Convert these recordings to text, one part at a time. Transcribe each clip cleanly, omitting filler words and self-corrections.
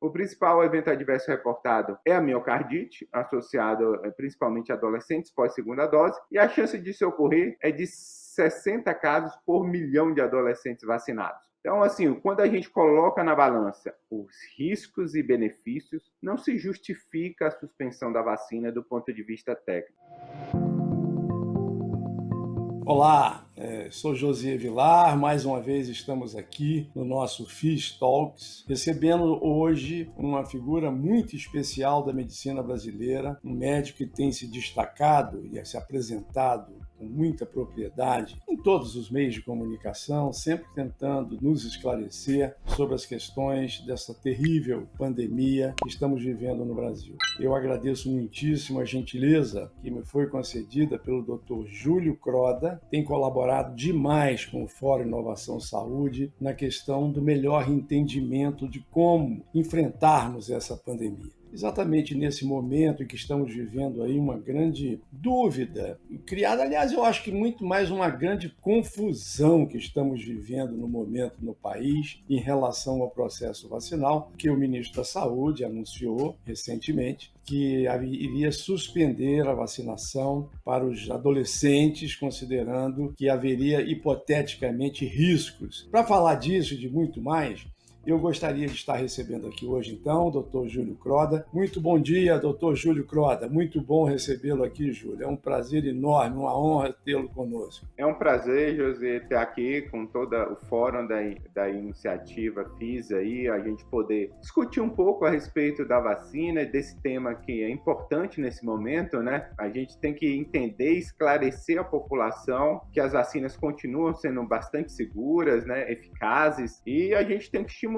O principal evento adverso reportado é a miocardite, associado principalmente a adolescentes pós-segunda dose, e a chance disso ocorrer é de 60 casos por milhão de adolescentes vacinados. Então, assim, quando a gente coloca na balança os riscos e benefícios, não se justifica a suspensão da vacina do ponto de vista técnico. Olá, sou José Vilar, mais uma vez estamos aqui no nosso FIS Talks, recebendo hoje uma figura muito especial da medicina brasileira, um médico que tem se destacado e se apresentado com muita propriedade em todos os meios de comunicação, sempre tentando nos esclarecer sobre as questões dessa terrível pandemia que estamos vivendo no Brasil. Eu agradeço muitíssimo a gentileza que me foi concedida pelo Dr. Júlio Croda, tem colaborado demais com o Fórum Inovação Saúde na questão do melhor entendimento de como enfrentarmos essa pandemia. Exatamente nesse momento em que estamos vivendo aí uma grande dúvida, criada, aliás, eu acho que muito mais uma grande confusão que estamos vivendo no momento no país em relação ao processo vacinal, que o ministro da Saúde anunciou recentemente que iria suspender a vacinação para os adolescentes, considerando que haveria hipoteticamente riscos. Para falar disso e de muito mais, eu gostaria de estar recebendo aqui hoje, então, o Dr. Júlio Croda. Muito bom dia, Dr. Júlio Croda. Muito bom recebê-lo aqui, Júlio. É um prazer enorme, uma honra tê-lo conosco. É um prazer, José, ter aqui com todo o fórum da iniciativa FIS aí, a gente poder discutir um pouco a respeito da vacina, desse tema que é importante nesse momento, né? A gente tem que entender e esclarecer a população que as vacinas continuam sendo bastante seguras, né, eficazes, e a gente tem que estimular,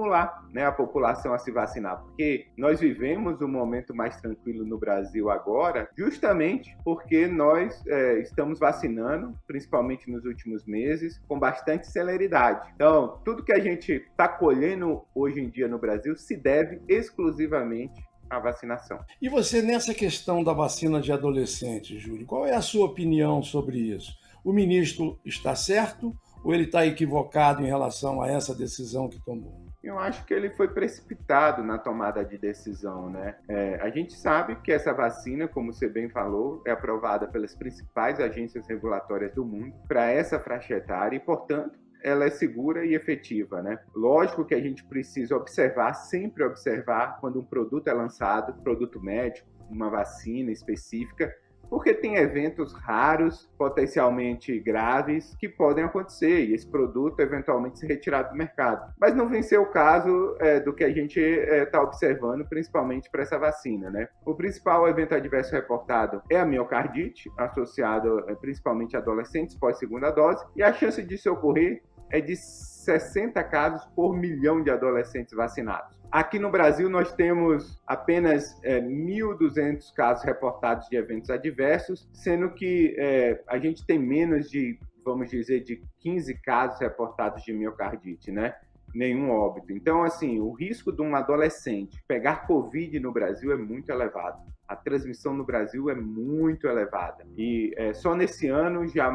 né, a população a se vacinar, porque nós vivemos um momento mais tranquilo no Brasil agora, justamente porque nós estamos vacinando, principalmente nos últimos meses, com bastante celeridade. Então, tudo que a gente está colhendo hoje em dia no Brasil se deve exclusivamente à vacinação. E você, nessa questão da vacina de adolescentes, Júlio, qual é a sua opinião sobre isso? O ministro está certo ou ele está equivocado em relação a essa decisão que tomou? Eu acho que ele foi precipitado na tomada de decisão, né? A gente sabe que essa vacina, como você bem falou, é aprovada pelas principais agências regulatórias do mundo para essa faixa etária e, portanto, ela é segura e efetiva, né? Lógico que a gente precisa sempre observar quando um produto é lançado, produto médico, uma vacina específica, porque tem eventos raros, potencialmente graves, que podem acontecer e esse produto eventualmente ser retirado do mercado. Mas não vem ser o caso do que a gente está observando, principalmente para essa vacina, né? O principal evento adverso reportado é a miocardite, associado principalmente a adolescentes pós-segunda dose, e a chance disso ocorrer é de 60 casos por milhão de adolescentes vacinados. Aqui no Brasil, nós temos apenas 1.200 casos reportados de eventos adversos, sendo que a gente tem menos de, vamos dizer, de 15 casos reportados de miocardite, né? Nenhum óbito. Então, assim, o risco de um adolescente pegar Covid no Brasil é muito elevado. A transmissão no Brasil é muito elevada. E só nesse ano já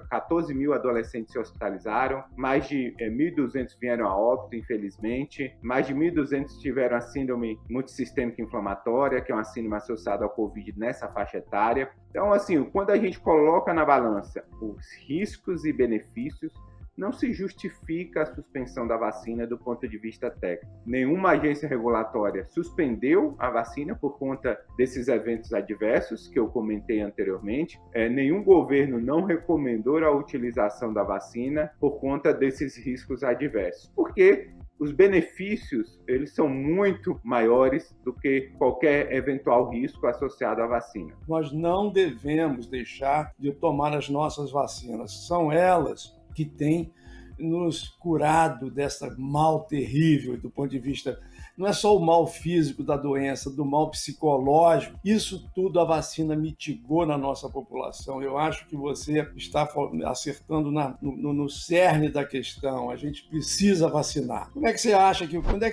14 mil adolescentes se hospitalizaram, mais de 1.200 vieram a óbito, infelizmente, mais de 1.200 tiveram a síndrome multissistêmica inflamatória, que é uma síndrome associada ao Covid nessa faixa etária. Então, assim, quando a gente coloca na balança os riscos e benefícios, não se justifica a suspensão da vacina do ponto de vista técnico. Nenhuma agência regulatória suspendeu a vacina por conta desses eventos adversos que eu comentei anteriormente. Nenhum governo não recomendou a utilização da vacina por conta desses riscos adversos. Porque os benefícios, eles são muito maiores do que qualquer eventual risco associado à vacina. Nós não devemos deixar de tomar as nossas vacinas. São elas que têm nos curado dessa mal terrível do ponto de vista não é só o mal físico da doença, do mal psicológico. Isso tudo a vacina mitigou na nossa população. Eu acho que você está acertando no cerne da questão. A gente precisa vacinar. Quando é que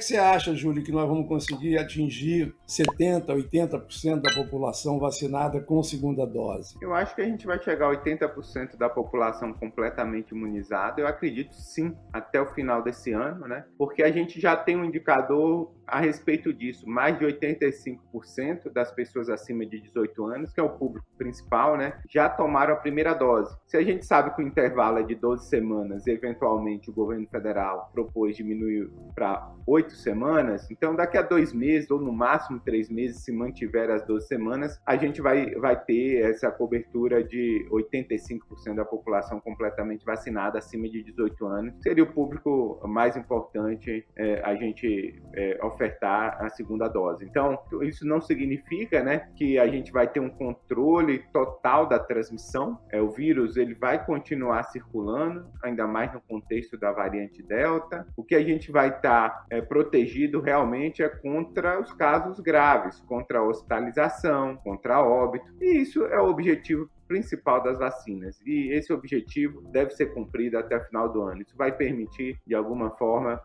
você acha, Júlio, que nós vamos conseguir atingir 70%, 80% da população vacinada com segunda dose? Eu acho que a gente vai chegar a 80% da população completamente imunizada. Eu acredito sim, até o final desse ano, né? Porque a gente já tem um indicador a respeito disso, mais de 85% das pessoas acima de 18 anos, que é o público principal, né, já tomaram a primeira dose. Se a gente sabe que o intervalo é de 12 semanas, eventualmente o governo federal propôs diminuir para 8 semanas, então daqui a 2 meses, ou no máximo 3 meses, se mantiver as 12 semanas, a gente vai ter essa cobertura de 85% da população completamente vacinada acima de 18 anos. Seria o público mais importante a gente ofertar a segunda dose. Então, isso não significa, né, que a gente vai ter um controle total da transmissão. O vírus ele vai continuar circulando, ainda mais no contexto da variante Delta. O que a gente vai estar protegido realmente é contra os casos graves, contra a hospitalização, contra a óbito. E isso é o objetivo principal das vacinas, e esse objetivo deve ser cumprido até o final do ano. Isso vai permitir, de alguma forma,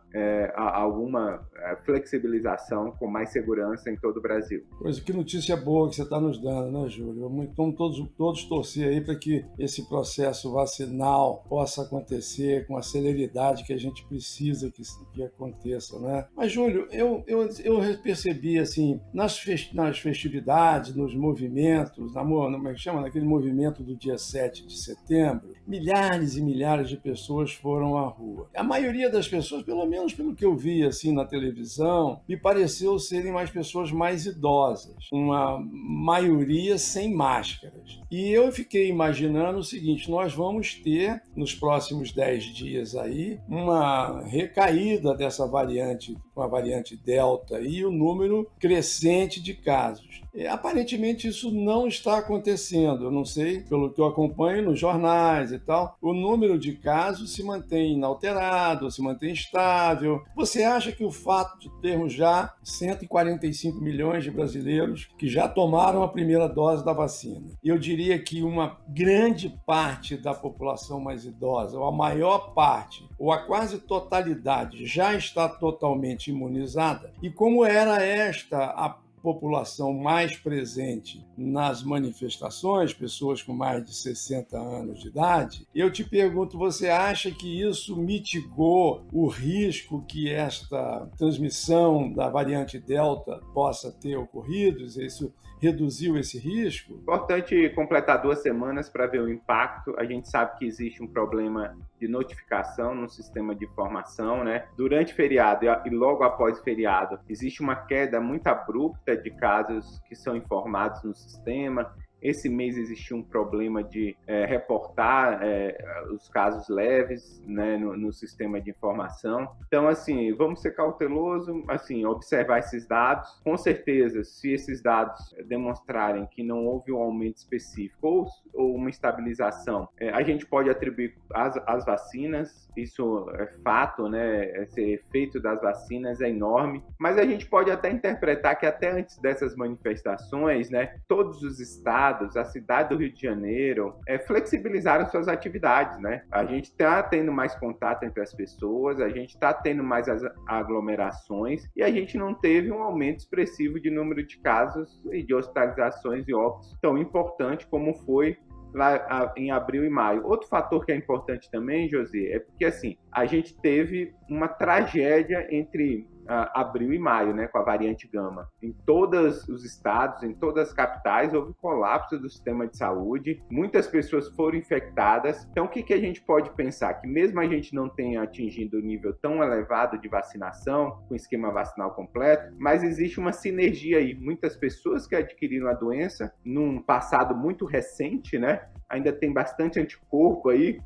alguma flexibilização com mais segurança em todo o Brasil. Pois, que notícia boa que você está nos dando, né, Júlio? Vamos todos torcer aí para que esse processo vacinal possa acontecer com a celeridade que a gente precisa que aconteça, né? Mas, Júlio, eu percebi, assim, nas festividades, nos movimentos, como é que chama? Naquele movimento do dia 7 de setembro, milhares e milhares de pessoas foram à rua. A maioria das pessoas, pelo menos pelo que eu vi assim na televisão, me pareceu serem mais pessoas mais idosas, uma maioria sem máscaras. E eu fiquei imaginando o seguinte: nós vamos ter nos próximos 10 dias aí uma recaída dessa variante, com a variante Delta, e o número crescente de casos. Aparentemente isso não está acontecendo, eu não sei, pelo que eu acompanho nos jornais e tal, o número de casos se mantém inalterado, se mantém estável. Você acha que o fato de termos já 145 milhões de brasileiros que já tomaram a primeira dose da vacina, eu diria que uma grande parte da população mais idosa, ou a maior parte, ou a quase totalidade, já está totalmente imunizada? E como era esta a população mais presente nas manifestações, pessoas com mais de 60 anos de idade, eu te pergunto, você acha que isso mitigou o risco que esta transmissão da variante Delta possa ter ocorrido? Isso reduziu esse risco? Importante completar 2 semanas para ver o impacto. A gente sabe que existe um problema de notificação no sistema de informação, né? Durante feriado e logo após feriado, existe uma queda muito abrupta de casos que são informados no sistema. Esse mês existiu um problema de reportar os casos leves, né, no sistema de informação. Então, assim, vamos ser cautelosos, assim, observar esses dados. Com certeza, se esses dados demonstrarem que não houve um aumento específico ou uma estabilização, a gente pode atribuir às vacinas. Isso é fato, né? Esse efeito das vacinas é enorme. Mas a gente pode até interpretar que até antes dessas manifestações, né, todos os estados, a cidade do Rio de Janeiro, flexibilizaram suas atividades, né? A gente está tendo mais contato entre as pessoas, a gente está tendo mais as aglomerações e a gente não teve um aumento expressivo de número de casos e de hospitalizações e óbitos tão importante como foi lá em abril e maio. Outro fator que é importante também, José, é porque assim, a gente teve uma tragédia entre abril e maio, né, com a variante Gama. Em todos os estados, em todas as capitais, houve colapso do sistema de saúde, muitas pessoas foram infectadas. Então, o que a gente pode pensar? Que mesmo a gente não tenha atingido o nível tão elevado de vacinação, com esquema vacinal completo, mas existe uma sinergia aí. Muitas pessoas que adquiriram a doença num passado muito recente, né, ainda tem bastante anticorpo aí,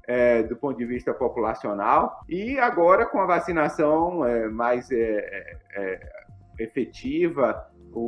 do ponto de vista populacional, e agora com a vacinação mais efetiva,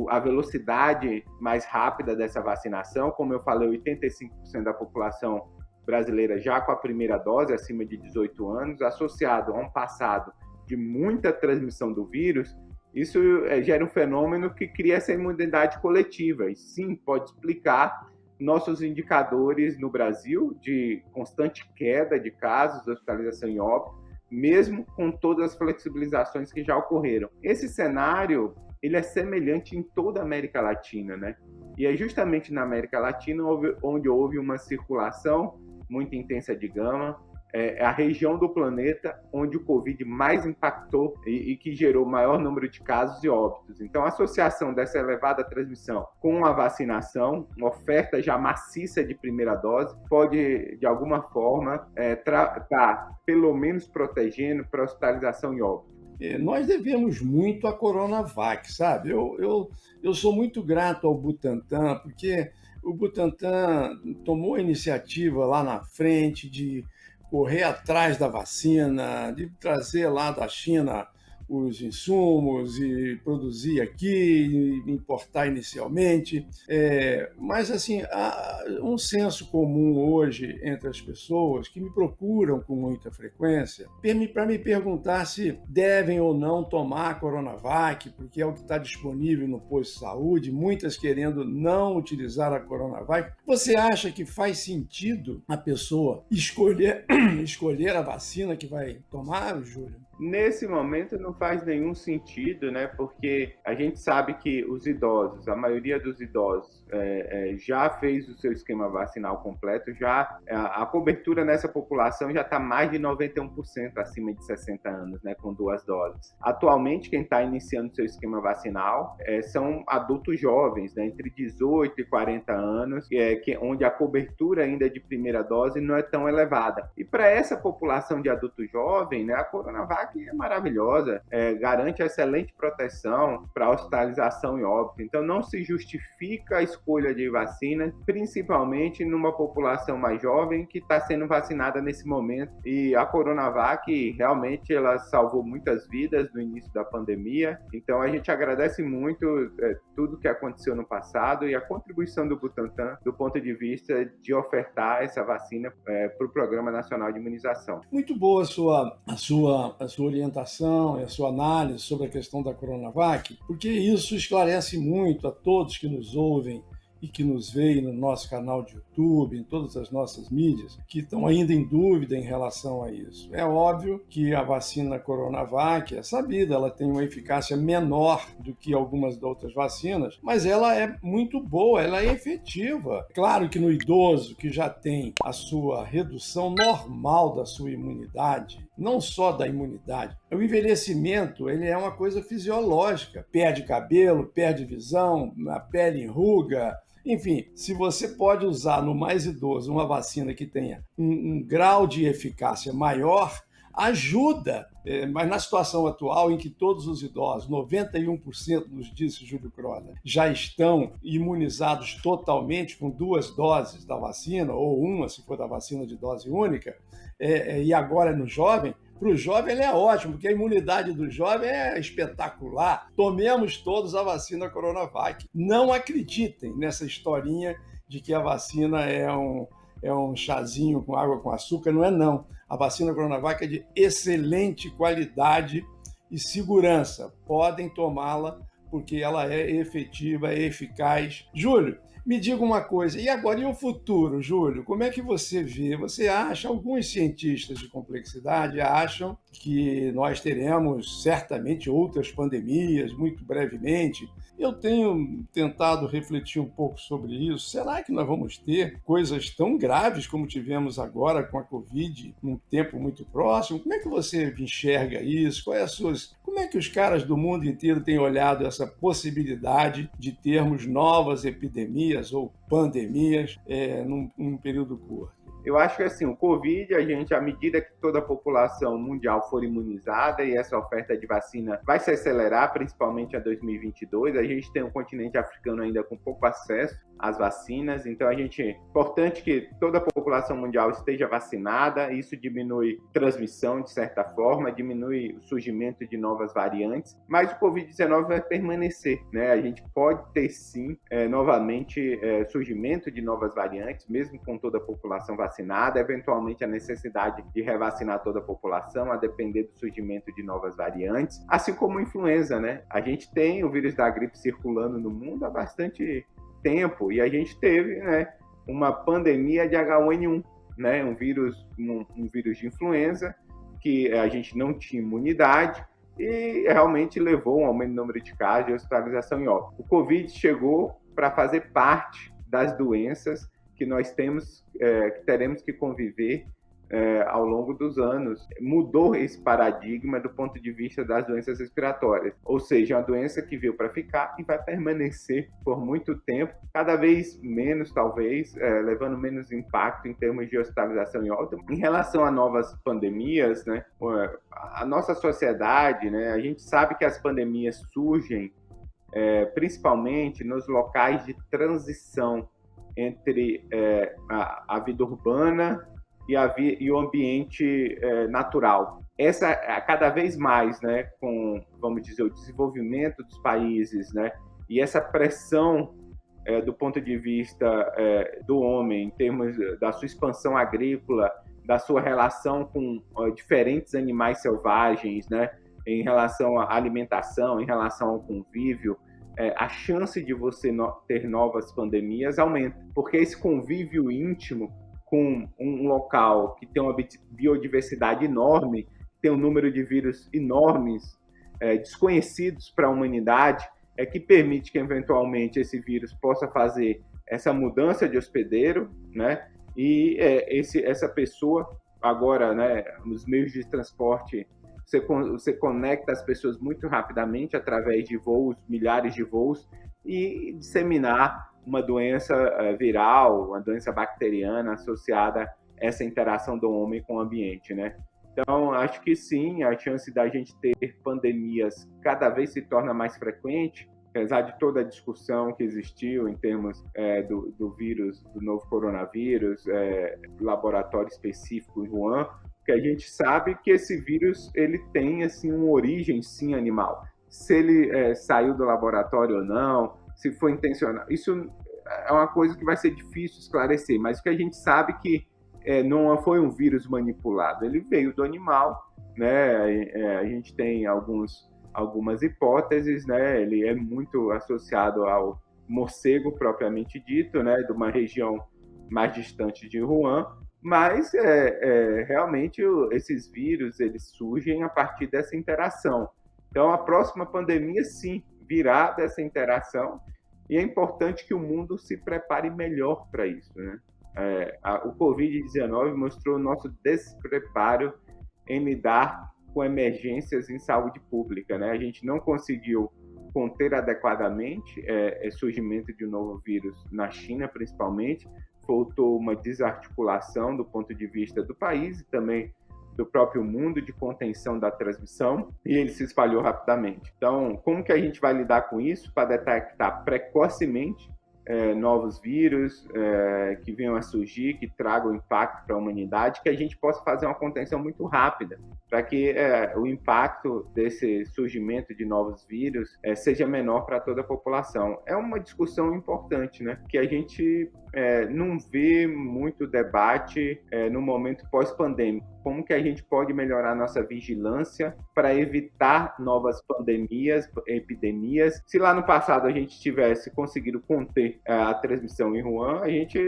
a velocidade mais rápida dessa vacinação, como eu falei, 85% da população brasileira já com a primeira dose, acima de 18 anos, associado a um passado de muita transmissão do vírus, isso gera um fenômeno que cria essa imunidade coletiva, e sim, pode explicar nossos indicadores no Brasil de constante queda de casos, hospitalização e óbito, mesmo com todas as flexibilizações que já ocorreram. Esse cenário, ele é semelhante em toda a América Latina, né? E é justamente na América Latina onde houve uma circulação muito intensa de gama, é a região do planeta onde o Covid mais impactou e que gerou maior número de casos e óbitos. Então, a associação dessa elevada transmissão com a vacinação, uma oferta já maciça de primeira dose, pode, de alguma forma, estar pelo menos protegendo para hospitalização e óbito. Nós devemos muito à Coronavac, sabe? Eu sou muito grato ao Butantan, porque o Butantan tomou a iniciativa lá na frente de correr atrás da vacina, de trazer lá da China os insumos e produzir aqui, importar inicialmente. Mas, assim, há um senso comum hoje entre as pessoas que me procuram com muita frequência para me perguntar se devem ou não tomar a Coronavac, porque é o que está disponível no posto de saúde, muitas querendo não utilizar a Coronavac. Você acha que faz sentido a pessoa escolher a vacina que vai tomar, Júlio? Nesse momento não faz nenhum sentido, né? Porque a gente sabe que os idosos, a maioria dos idosos já fez o seu esquema vacinal completo, já a cobertura nessa população já está mais de 91% acima de 60 anos, né? Com 2 doses. Atualmente, quem está iniciando seu esquema vacinal são adultos jovens, né? Entre 18 e 40 anos, onde a cobertura ainda de primeira dose não é tão elevada. E para essa população de adulto jovem, né? A Coronavac é maravilhosa, garante excelente proteção para hospitalização e óbito. Então, não se justifica a escolha de vacina, principalmente numa população mais jovem que está sendo vacinada nesse momento. E a Coronavac, realmente, ela salvou muitas vidas no início da pandemia. Então, a gente agradece muito tudo que aconteceu no passado e a contribuição do Butantan do ponto de vista de ofertar essa vacina para o Programa Nacional de Imunização. Muito boa a sua orientação e a sua análise sobre a questão da Coronavac, porque isso esclarece muito a todos que nos ouvem e que nos veem no nosso canal de YouTube, em todas as nossas mídias, que estão ainda em dúvida em relação a isso. É óbvio que a vacina Coronavac é sabida, ela tem uma eficácia menor do que algumas outras vacinas, mas ela é muito boa, ela é efetiva. Claro que no idoso que já tem a sua redução normal da sua imunidade, não só da imunidade, o envelhecimento ele é uma coisa fisiológica, perde cabelo, perde visão, a pele enruga. Enfim, se você pode usar no mais idoso uma vacina que tenha um grau de eficácia maior, ajuda. Mas na situação atual, em que todos os idosos, 91% nos disse Júlio Croda, já estão imunizados totalmente com 2 doses da vacina, ou uma, se for da vacina de dose única, e agora no jovem, para o jovem ele é ótimo, porque a imunidade do jovem é espetacular. Tomemos todos a vacina Coronavac. Não acreditem nessa historinha de que a vacina é um chazinho com água com açúcar. Não é, não. A vacina Coronavac é de excelente qualidade e segurança. Podem tomá-la porque ela é efetiva, é eficaz. Júlio, me diga uma coisa, e agora e o futuro, Júlio? Como é que você vê? Você acha, alguns cientistas de complexidade acham que nós teremos certamente outras pandemias muito brevemente. Eu tenho tentado refletir um pouco sobre isso. Será que nós vamos ter coisas tão graves como tivemos agora com a Covid num tempo muito próximo? Como é que você enxerga isso? Como é que os caras do mundo inteiro têm olhado essa possibilidade de termos novas epidemias ou pandemias num período curto? Eu acho que assim, o Covid, à medida que toda a população mundial for imunizada e essa oferta de vacina vai se acelerar, principalmente a 2022, a gente tem um continente africano ainda com pouco acesso às vacinas, então é importante que toda a população mundial esteja vacinada, isso diminui transmissão de certa forma, diminui o surgimento de novas variantes, mas o Covid-19 vai permanecer, né? A gente pode ter sim, novamente, surgimento de novas variantes, mesmo com toda a população vacinada, eventualmente a necessidade de revacinar toda a população, a depender do surgimento de novas variantes, assim como a influenza, né? A gente tem o vírus da gripe circulando no mundo há bastante tempo e a gente teve, né, uma pandemia de H1N1, né? Um vírus de influenza que a gente não tinha imunidade e realmente levou a um aumento do número de casos e hospitalização em óbito. O Covid chegou para fazer parte das doenças que nós teremos que conviver ao longo dos anos. Mudou esse paradigma do ponto de vista das doenças respiratórias, ou seja, uma doença que veio para ficar e vai permanecer por muito tempo, cada vez menos, talvez, levando menos impacto em termos de hospitalização e óbito. Em relação a novas pandemias, né, a nossa sociedade, né, a gente sabe que as pandemias surgem principalmente nos locais de transição entre a vida urbana e o ambiente natural. Essa, cada vez mais, né, com, vamos dizer, o desenvolvimento dos países, né, e essa pressão do ponto de vista do homem, em termos da sua expansão agrícola, da sua relação com diferentes animais selvagens, né, em relação à alimentação, em relação ao convívio, a chance de você ter novas pandemias aumenta, porque esse convívio íntimo com um local que tem uma biodiversidade enorme, tem um número de vírus enormes, desconhecidos para a humanidade, que permite que, eventualmente, esse vírus possa fazer essa mudança de hospedeiro, né? E essa pessoa, agora, né, nos meios de transporte, você conecta as pessoas muito rapidamente através de voos, milhares de voos, e disseminar uma doença viral, uma doença bacteriana associada a essa interação do homem com o ambiente, né? Então, acho que sim, a chance da gente ter pandemias cada vez se torna mais frequente, apesar de toda a discussão que existiu em termos do vírus, do novo coronavírus, do laboratório específico em Wuhan, que a gente sabe que esse vírus ele tem assim uma origem sim animal. Se ele saiu do laboratório ou não, se foi intencional, isso é uma coisa que vai ser difícil esclarecer, mas o que a gente sabe que não foi um vírus manipulado, ele veio do animal, né? A gente tem algumas hipóteses, né? Ele é muito associado ao morcego propriamente dito, né? De uma região mais distante de Wuhan, mas realmente esses vírus eles surgem a partir dessa interação. Então a próxima pandemia sim virá dessa interação e é importante que o mundo se prepare melhor para isso, né? O Covid-19 mostrou o nosso despreparo em lidar com emergências em saúde pública, né? A gente não conseguiu conter adequadamente o surgimento de um novo vírus na China, principalmente. Faltou uma desarticulação do ponto de vista do país e também do próprio mundo de contenção da transmissão, e ele se espalhou rapidamente. Então, como que a gente vai lidar com isso para detectar precocemente novos vírus que venham a surgir, que tragam impacto para a humanidade, que a gente possa fazer uma contenção muito rápida, para que o impacto desse surgimento de novos vírus seja menor para toda a população. É uma discussão importante, né? Que a gente não vê muito debate no momento pós-pandêmico. Como que a gente pode melhorar nossa vigilância para evitar novas pandemias, epidemias? Se lá no passado a gente tivesse conseguido conter a transmissão em Wuhan, a gente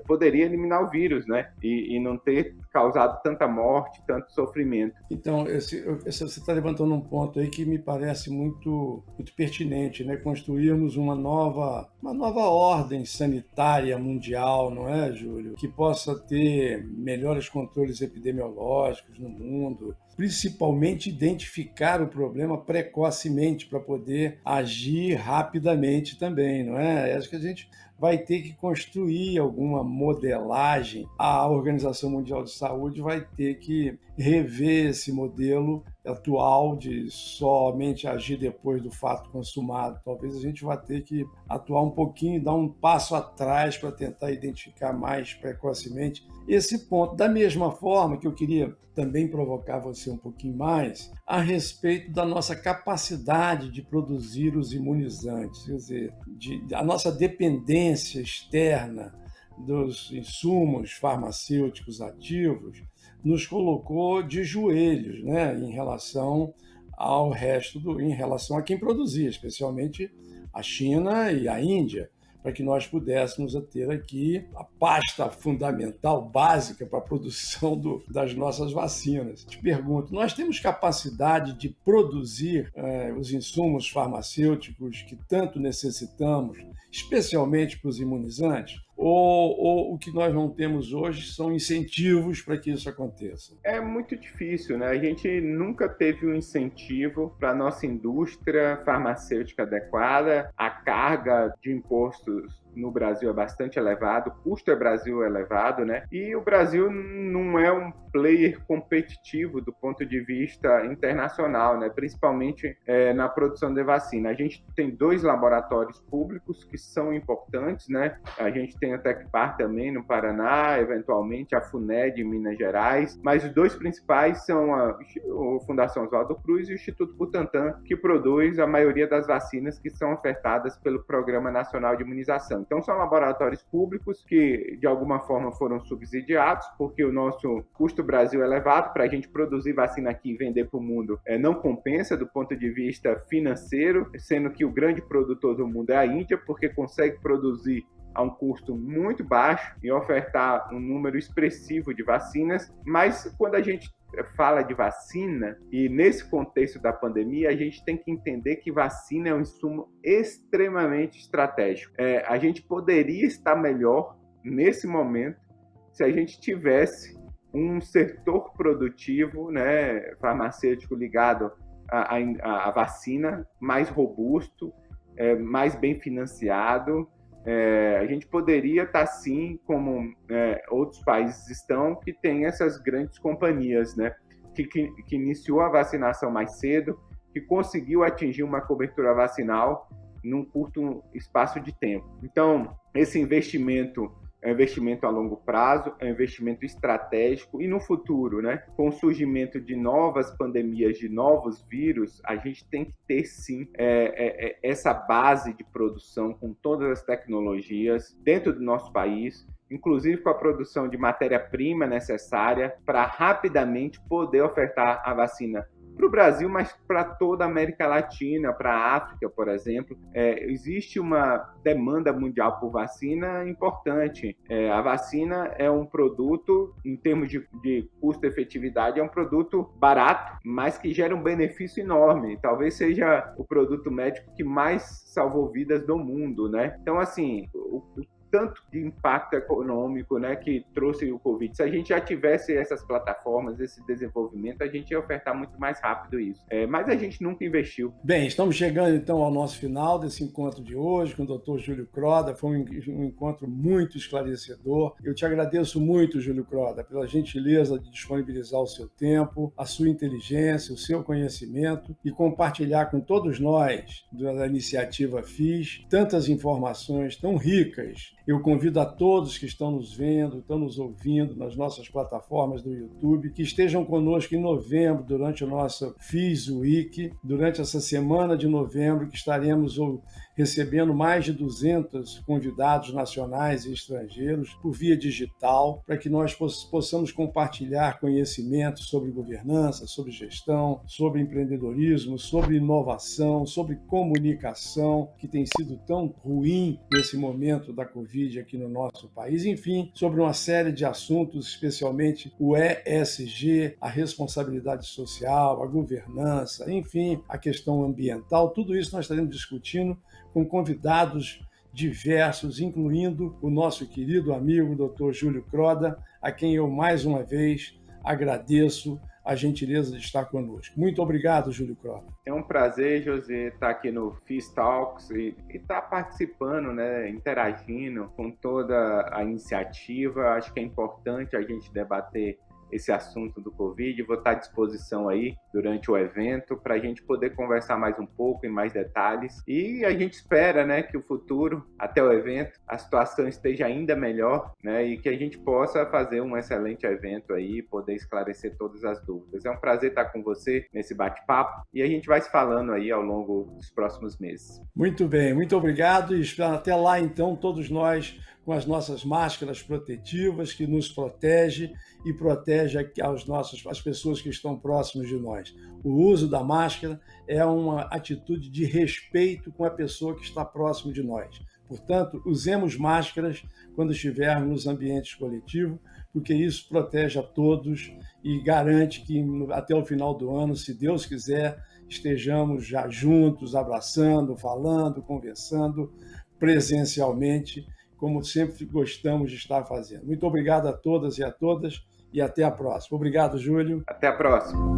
poderia eliminar o vírus, né? E não ter causado tanta morte, tanto sofrimento. Então, você está levantando um ponto aí que me parece muito, muito pertinente, né? Construirmos uma nova ordem sanitária mundial, não é, Júlio? Que possa ter melhores controles epidemiológicos no mundo, principalmente identificar o problema precocemente para poder agir rapidamente também, não é? Acho que a gente vai ter que construir alguma modelagem. A Organização Mundial de Saúde vai ter que rever esse modelo atual de somente agir depois do fato consumado. Talvez a gente vá ter que atuar um pouquinho, dar um passo atrás para tentar identificar mais precocemente esse ponto. Da mesma forma que eu queria também provocar você um pouquinho mais a respeito da nossa capacidade de produzir os imunizantes, quer dizer, a nossa dependência externa dos insumos farmacêuticos ativos nos colocou de joelhos, né, em relação ao resto, em relação a quem produzia, especialmente a China e a Índia, para que nós pudéssemos ter aqui a pasta fundamental, básica para a produção das nossas vacinas. Te pergunto, nós temos capacidade de produzir os insumos farmacêuticos que tanto necessitamos, especialmente para os imunizantes? ou o que nós não temos hoje são incentivos para que isso aconteça? É muito difícil, né? A gente nunca teve um incentivo para a nossa indústria farmacêutica adequada. A carga de impostos no Brasil é bastante elevado, o custo do Brasil é elevado, né? E o Brasil não é um player competitivo do ponto de vista internacional, né? Principalmente na produção de vacina. A gente tem 2 laboratórios públicos que são importantes, né? A gente tem a Tecpar também no Paraná, eventualmente a FUNED em Minas Gerais, mas os 2 principais são a Fundação Oswaldo Cruz e o Instituto Butantan, que produz a maioria das vacinas que são ofertadas pelo Programa Nacional de Imunização. Então, são laboratórios públicos que, de alguma forma, foram subsidiados, porque o nosso custo Brasil é elevado. Para a gente produzir vacina aqui e vender para o mundo não compensa do ponto de vista financeiro, sendo que o grande produtor do mundo é a Índia, porque consegue produzir a um custo muito baixo e ofertar um número expressivo de vacinas. Mas quando a gente fala de vacina, e nesse contexto da pandemia, a gente tem que entender que vacina é um insumo extremamente estratégico. A gente poderia estar melhor nesse momento se a gente tivesse um setor produtivo, né, farmacêutico ligado à vacina mais robusto, mais bem financiado. A gente poderia estar, sim, como outros países estão, que tem essas grandes companhias, né, que iniciou a vacinação mais cedo, que conseguiu atingir uma cobertura vacinal num curto espaço de tempo. Então, esse investimento é um investimento a longo prazo, é um investimento estratégico, e no futuro, né, com o surgimento de novas pandemias, de novos vírus, a gente tem que ter, sim, essa base de produção com todas as tecnologias dentro do nosso país, inclusive com a produção de matéria-prima necessária para rapidamente poder ofertar a vacina para o Brasil, mas para toda a América Latina, para a África, por exemplo. Existe uma demanda mundial por vacina importante. A vacina é um produto, em termos de custo-efetividade, é um produto barato, mas que gera um benefício enorme. Talvez seja o produto médico que mais salvou vidas do mundo, né? Então, assim, o tanto de impacto econômico, né, que trouxe o Covid. Se a gente já tivesse essas plataformas, esse desenvolvimento, a gente ia ofertar muito mais rápido isso. Mas a gente nunca investiu. Bem, estamos chegando então ao nosso final desse encontro de hoje com o Dr. Júlio Croda. Foi um encontro muito esclarecedor. Eu te agradeço muito, Júlio Croda, pela gentileza de disponibilizar o seu tempo, a sua inteligência, o seu conhecimento e compartilhar com todos nós da iniciativa FIS tantas informações tão ricas. Eu convido a todos que estão nos vendo, estão nos ouvindo nas nossas plataformas do YouTube, que estejam conosco em novembro, durante o nosso FIS Week, durante essa semana de novembro, que estaremos recebendo mais de 200 convidados nacionais e estrangeiros por via digital, para que nós possamos compartilhar conhecimentos sobre governança, sobre gestão, sobre empreendedorismo, sobre inovação, sobre comunicação, que tem sido tão ruim nesse momento da Covid aqui no nosso país, enfim, sobre uma série de assuntos, especialmente o ESG, a responsabilidade social, a governança, enfim, a questão ambiental. Tudo isso nós estaremos discutindo com convidados diversos, incluindo o nosso querido amigo Dr. Júlio Croda, a quem eu mais uma vez agradeço a gentileza de estar conosco. Muito obrigado, Júlio Croda. É um prazer, José, estar aqui no FIS Talks e estar participando, né, interagindo com toda a iniciativa. Acho que é importante a gente debater esse assunto do Covid. Vou estar à disposição aí durante o evento para a gente poder conversar mais um pouco, em mais detalhes. E a gente espera, né, que o futuro, até o evento, a situação esteja ainda melhor, né, e que a gente possa fazer um excelente evento aí, poder esclarecer todas as dúvidas. É um prazer estar com você nesse bate-papo e a gente vai se falando aí ao longo dos próximos meses. Muito bem, muito obrigado e até lá então, todos nós com as nossas máscaras protetivas que nos protege e protege as pessoas que estão próximas de nós. O uso da máscara é uma atitude de respeito com a pessoa que está próximo de nós. Portanto, usemos máscaras quando estivermos nos ambientes coletivos, porque isso protege a todos e garante que até o final do ano, se Deus quiser, estejamos já juntos, abraçando, falando, conversando presencialmente, como sempre gostamos de estar fazendo. Muito obrigado a todas e a todas e até a próxima. Obrigado, Júlio. Até a próxima.